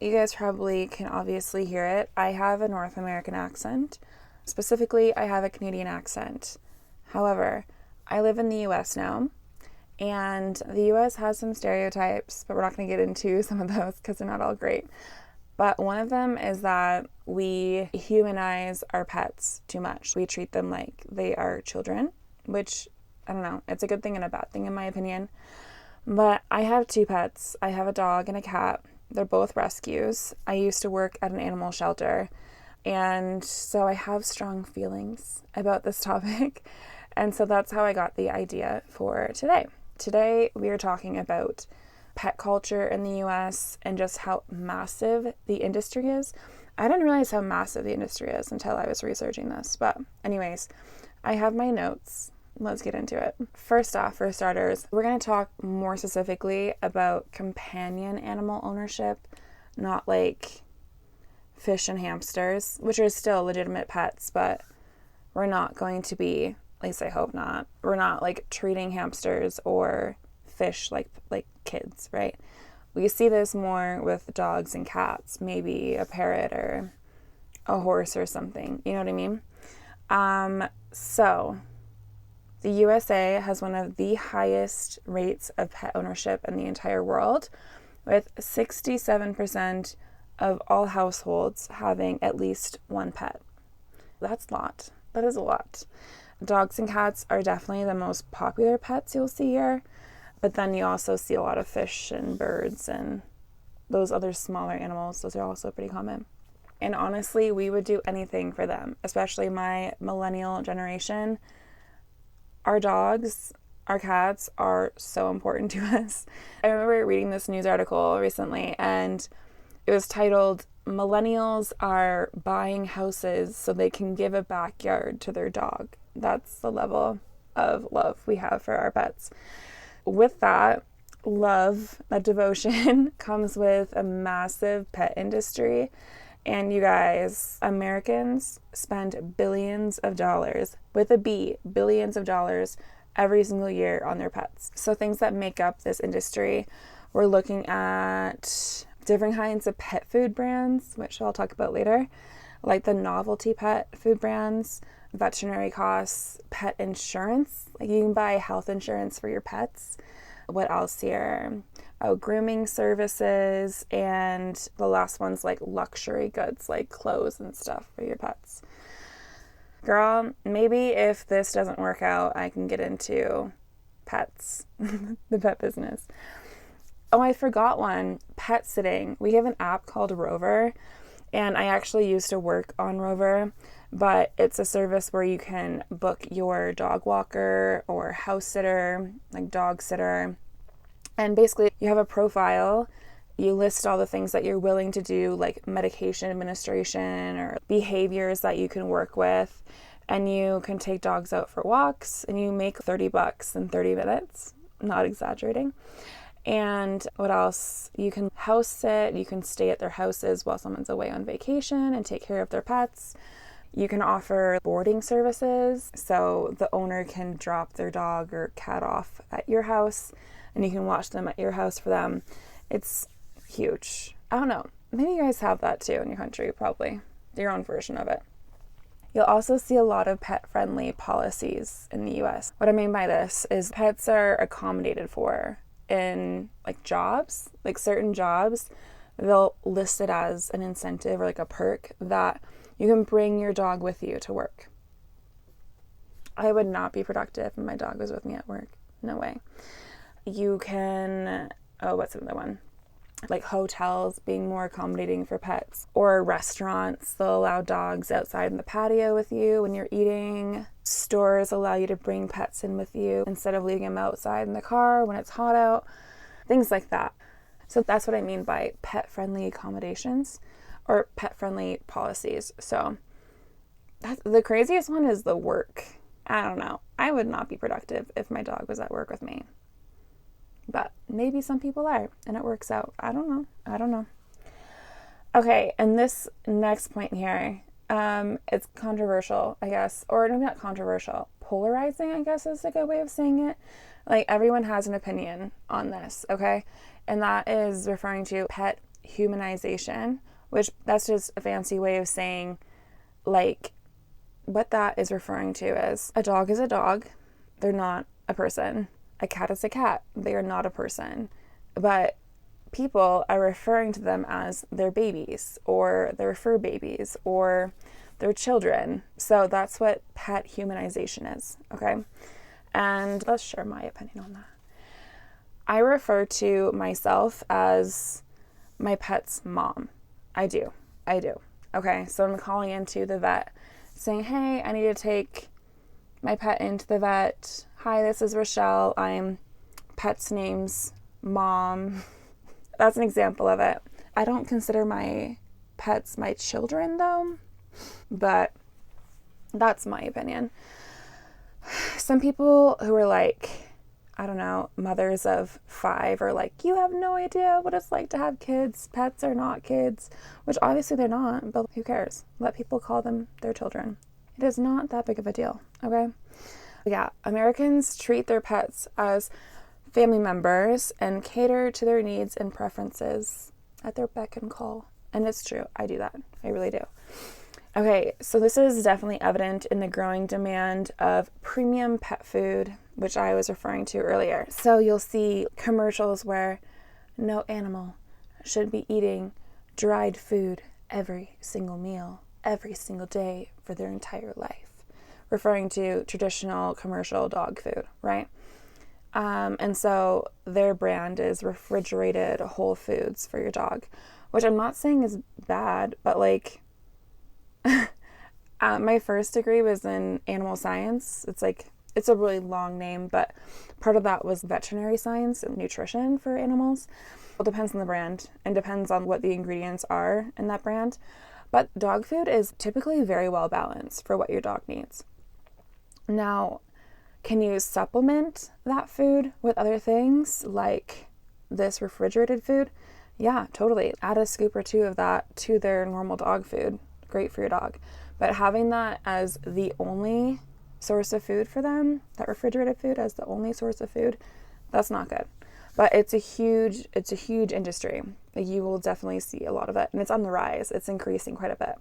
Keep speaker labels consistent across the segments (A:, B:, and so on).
A: You guys probably can obviously hear it. I have a North American accent. Specifically, I have a Canadian accent. However, I live in the US now, and the US has some stereotypes, but we're not going to get into some of those because they're not all great. But one of them is that we humanize our pets too much. We treat them like they are children, which, I don't know, it's a good thing and a bad thing in my opinion. But I have two pets. I have a dog and a cat. They're both rescues. I used to work at an animal shelter, and so I have strong feelings about this topic. And so that's how I got the idea for today. Today, we are talking about pet culture in the US and just how massive the industry is. I didn't realize how massive the industry is until I was researching this. But, anyways, I have my notes. Let's get into it. First off, for starters, we're going to talk more specifically about companion animal ownership, not like fish and hamsters, which are still legitimate pets, but we're not going to be, at least I hope not, we're not like treating hamsters or fish like kids, right? We see this more with dogs and cats, maybe a parrot or a horse or something, you know what I mean? So the USA has one of the highest rates of pet ownership in the entire world, with 67% of all households having at least one pet. That's a lot. That is a lot. Dogs and cats are definitely the most popular pets you'll see here, but then you also see a lot of fish and birds and those other smaller animals. Those are also pretty common. And honestly, we would do anything for them, especially my millennial generation. Our dogs, our cats are so important to us. I remember reading this news article recently, and it was titled, "Millennials are buying houses so they can give a backyard to their dog." That's the level of love we have for our pets. With that love, that devotion, comes with a massive pet industry. And you guys, Americans spend billions of dollars, with a B, billions of dollars every single year on their pets. So things that make up this industry, we're looking at different kinds of pet food brands, which I'll talk about later, like the novelty pet food brands, veterinary costs, pet insurance. Like you can buy health insurance for your pets. What else here? Oh, grooming services, and the last one's like luxury goods, like clothes and stuff for your pets. Girl, maybe if this doesn't work out, I can get into pets, the pet business. Oh, I forgot one. Pet sitting. We have an app called Rover, and I actually used to work on Rover, but it's a service where you can book your dog walker or house sitter, like dog sitter. And basically, you have a profile. You list all the things that you're willing to do, like medication administration or behaviors that you can work with. And you can take dogs out for walks, and you make $30 in 30 minutes. Not exaggerating. And what else? You can house sit. You can stay at their houses while someone's away on vacation and take care of their pets. You can offer boarding services, so the owner can drop their dog or cat off at your house, and you can watch them at your house for them. It's huge. I don't know. Maybe you guys have that too in your country, probably. Your own version of it. You'll also see a lot of pet-friendly policies in the US. What I mean by this is pets are accommodated for in like jobs, like certain jobs, they'll list it as an incentive or like a perk that you can bring your dog with you to work. I would not be productive if my dog was with me at work. No way. You can, what's another one? Like hotels being more accommodating for pets, or restaurants, they'll allow dogs outside in the patio with you when you're eating. Stores allow you to bring pets in with you instead of leaving them outside in the car when it's hot out. Things like that. So that's what I mean by pet-friendly accommodations or pet-friendly policies. So the craziest one is the work. I don't know. I would not be productive if my dog was at work with me. But maybe some people are, and it works out. I don't know. Okay, and this next point here, it's controversial, I guess. Or maybe not controversial. Polarizing, I guess, is a good way of saying it. Like, everyone has an opinion on this, okay? And that is referring to pet humanization, which that's just a fancy way of saying, like, what that is referring to is a dog is a dog. They're not a person. A cat is a cat. They are not a person. But people are referring to them as their babies or their fur babies or their children. So that's what pet humanization is, okay? And let's share my opinion on that. I refer to myself as my pet's mom. I do. Okay, so I'm calling into the vet saying, hey, I need to take my pet into the vet. Hi, this is Rachelle. I'm pet's name's mom. That's an example of it. I don't consider my pets my children though, but that's my opinion. Some people who are like, I don't know, mothers of 5 are like, you have no idea what it's like to have kids. Pets are not kids, which obviously they're not, but who cares? Let people call them their children. It is not that big of a deal, okay? Yeah, Americans treat their pets as family members and cater to their needs and preferences at their beck and call. And it's true. I do that. I really do. Okay, so this is definitely evident in the growing demand of premium pet food, which I was referring to earlier. So you'll see commercials where no animal should be eating dried food every single meal, every single day for their entire life, referring to traditional commercial dog food, right? And so their brand is refrigerated whole foods for your dog, which I'm not saying is bad, but like, my first degree was in animal science. It's a really long name, but part of that was veterinary science and nutrition for animals. It depends on the brand and depends on what the ingredients are in that brand. But dog food is typically very well balanced for what your dog needs. Now, can you supplement that food with other things like this refrigerated food? Yeah, totally. Add a scoop or 2 of that to their normal dog food. Great for your dog. But having that as the only source of food for them, that refrigerated food as the only source of food, that's not good. But it's a huge industry. You will definitely see a lot of it. And it's on the rise. It's increasing quite a bit.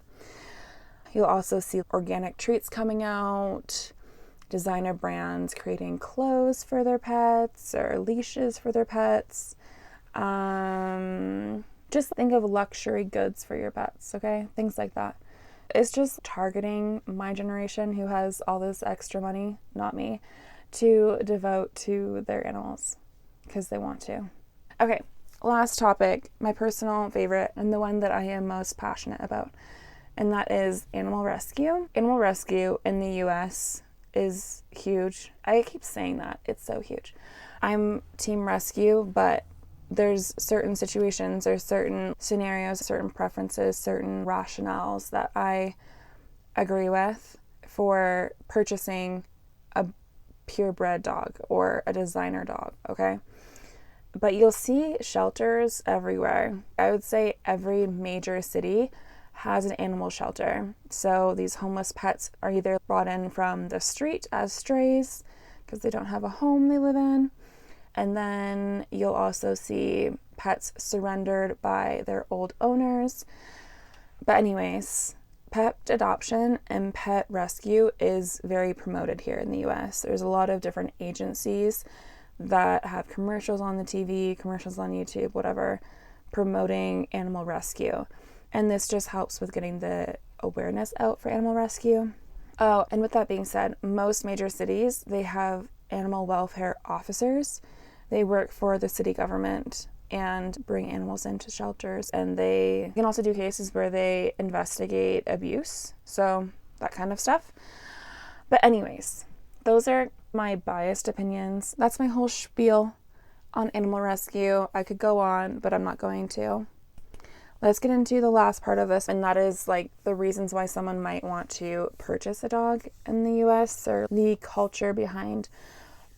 A: You'll also see organic treats coming out, designer brands creating clothes for their pets or leashes for their pets. Just think of luxury goods for your pets, okay? Things like that. It's just targeting my generation who has all this extra money, not me, to devote to their animals because they want to. Okay, last topic, my personal favorite and the one that I am most passionate about, and that is animal rescue. Animal rescue in the US is huge. I keep saying that. It's so huge. I'm team rescue, but there's certain situations, there's certain scenarios, certain preferences, certain rationales that I agree with for purchasing a purebred dog or a designer dog, okay? But you'll see shelters everywhere. I would say every major city has an animal shelter. So these homeless pets are either brought in from the street as strays because they don't have a home they live in. And then you'll also see pets surrendered by their old owners. But anyways, pet adoption and pet rescue is very promoted here in the US. There's a lot of different agencies that have commercials on the TV, commercials on YouTube, whatever, promoting animal rescue. And this just helps with getting the awareness out for animal rescue. Oh, and with that being said, most major cities, they have animal welfare officers. They work for the city government and bring animals into shelters, and they can also do cases where they investigate abuse, so that kind of stuff. But anyways, those are my biased opinions. That's my whole spiel on animal rescue. I could go on, but I'm not going to. Let's get into the last part of this, and that is like the reasons why someone might want to purchase a dog in the US, or the culture behind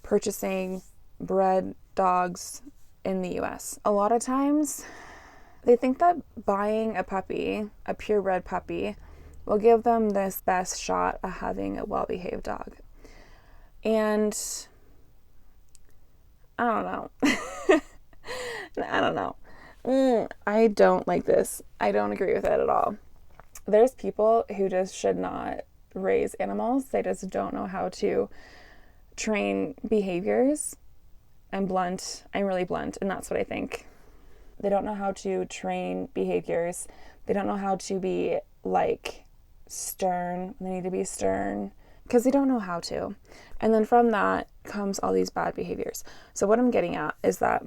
A: purchasing bred dogs in the US. A lot of times they think that buying a puppy, a purebred puppy, will give them this best shot at having a well-behaved dog. And I don't know. I don't know. I don't like this. I don't agree with it at all. There's people who just should not raise animals. They just don't know how to train behaviors. I'm blunt. I'm really blunt, and that's what I think. They don't know how to train behaviors. They don't know how to be like stern. They need to be stern because they don't know how to. And then from that comes all these bad behaviors. So what I'm getting at is that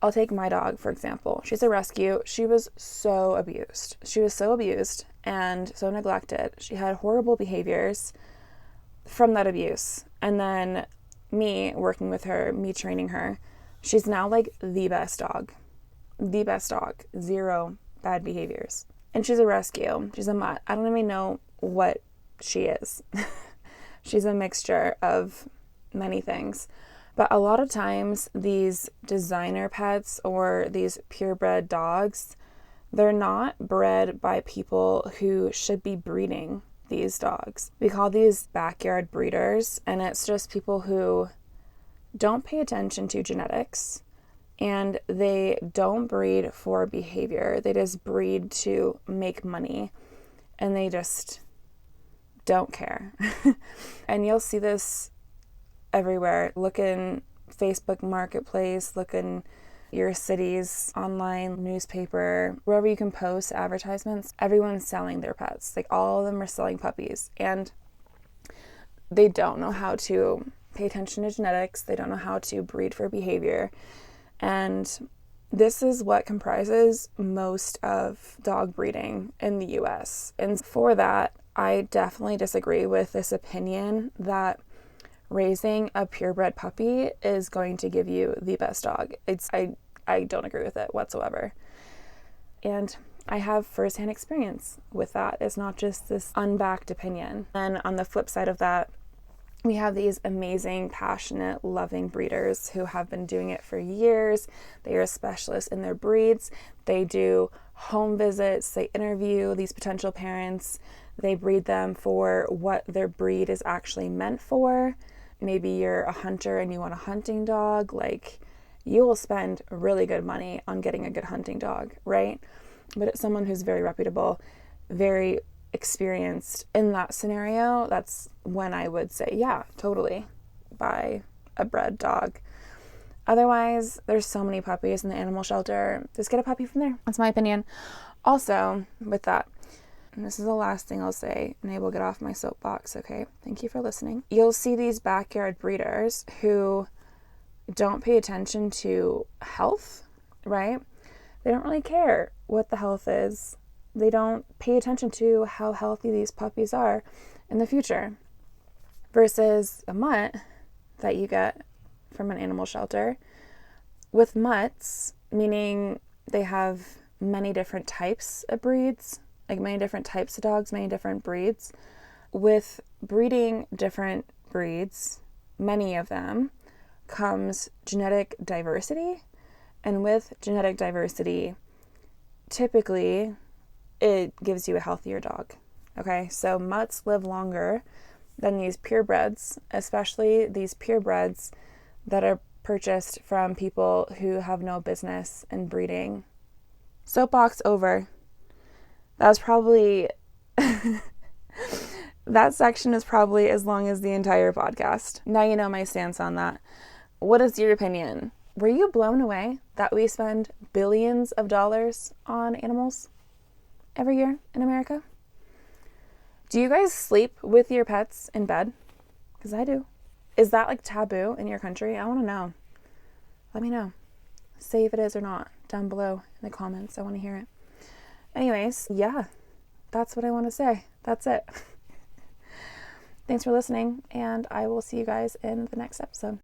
A: I'll take my dog, for example. She's a rescue. She was so abused. She was so abused and so neglected. She had horrible behaviors from that abuse. And then me working with her, me training her, she's now like the best dog. The best dog. Zero bad behaviors. And she's a rescue. She's a mutt. I don't even know what she is. She's a mixture of many things. But a lot of times these designer pets or these purebred dogs, they're not bred by people who should be breeding these dogs. We call these backyard breeders, and it's just people who don't pay attention to genetics and they don't breed for behavior. They just breed to make money and they just don't care. And you'll see this everywhere. Look in Facebook Marketplace, look in your city's online newspaper, wherever you can post advertisements. Everyone's selling their pets. Like all of them are selling puppies, and they don't know how to pay attention to genetics. They don't know how to breed for behavior. And this is what comprises most of dog breeding in the US. And for that, I definitely disagree with this opinion that raising a purebred puppy is going to give you the best dog. I don't agree with it whatsoever. And I have firsthand experience with that. It's not just this unbacked opinion. And on the flip side of that, we have these amazing, passionate, loving breeders who have been doing it for years. They are specialists in their breeds. They do home visits. They interview these potential parents. They breed them for what their breed is actually meant for. Maybe you're a hunter and you want a hunting dog. Like, you will spend really good money on getting a good hunting dog, right? But it's someone who's very reputable, very experienced in that scenario. That's when I would say, yeah, totally, buy a bred dog. Otherwise, there's so many puppies in the animal shelter. Just get a puppy from there. That's my opinion. Also, with that, and this is the last thing I'll say, and I will get off my soapbox, okay? Thank you for listening. You'll see these backyard breeders who don't pay attention to health, right? They don't really care what the health is. They don't pay attention to how healthy these puppies are in the future. Versus a mutt that you get from an animal shelter. With mutts, meaning they have many different types of breeds, like many different types of dogs, many different breeds. With breeding different breeds, many of them, comes genetic diversity. And with genetic diversity, typically it gives you a healthier dog. Okay, so mutts live longer than these purebreds, especially these purebreds that are purchased from people who have no business in breeding. Soapbox over. That was probably that section is probably as long as the entire podcast. Now you know my stance on that. What is your opinion? Were you blown away that we spend billions of dollars on animals every year in America? Do you guys sleep with your pets in bed? Because I do. Is that like taboo in your country? I want to know. Let me know. Say if it is or not down below in the comments. I want to hear it. Anyways, yeah, that's what I want to say. That's it. Thanks for listening, and I will see you guys in the next episode.